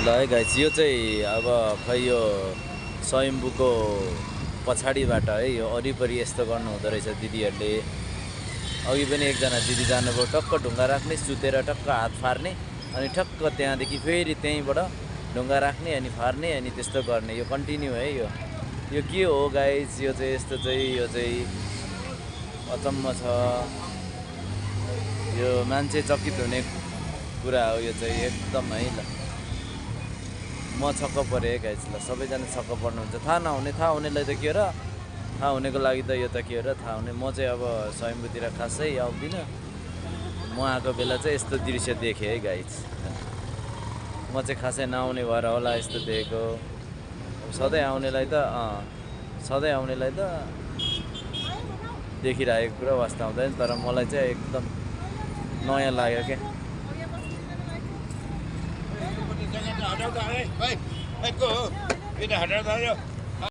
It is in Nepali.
ल है गाइस यो चाहिँ अब खै यो स्वयम्भूको पछाडिबाट है यो वरिपरि यस्तो गर्नु हुँदो रहेछ दिदीहरूले। अघि पनि एकजना दिदी जानुभयो, टक्क ढुङ्गा राख्ने, सुतेर टक्क हात फार्ने, अनि ठक्क त्यहाँदेखि फेरि त्यहीँबाट ढुङ्गा राख्ने अनि फार्ने अनि त्यस्तो गर्ने। यो कन्टिन्यू है। यो के हो गाइस? यो चाहिँ यस्तो चाहिँ यो चाहिँ अचम्म छ। यो मान्छे चकित हुने कुरा हो यो चाहिँ एकदम है। ल म छक्क परेँ गाइस। ल सबैजना छक्क पर्नुहुन्छ। थाहा हुनेलाई त के हो र, थाहा हुनेको लागि त यो त के हो र थाहा हुने। म चाहिँ अब स्वयम्भूतिर खासै आउँदिनँ। म आएको बेला चाहिँ यस्तो दृश्य देखेँ है गाइस। म चाहिँ खासै नआउने भएर होला यस्तो देखेको। सधैँ आउनेलाई त देखिरहेको कुरा वास्ता हुँदैन, तर मलाई चाहिँ एकदम नयाँ लाग्यो क्या। हटाऊ त, है को हो? यो त हटाऊ त।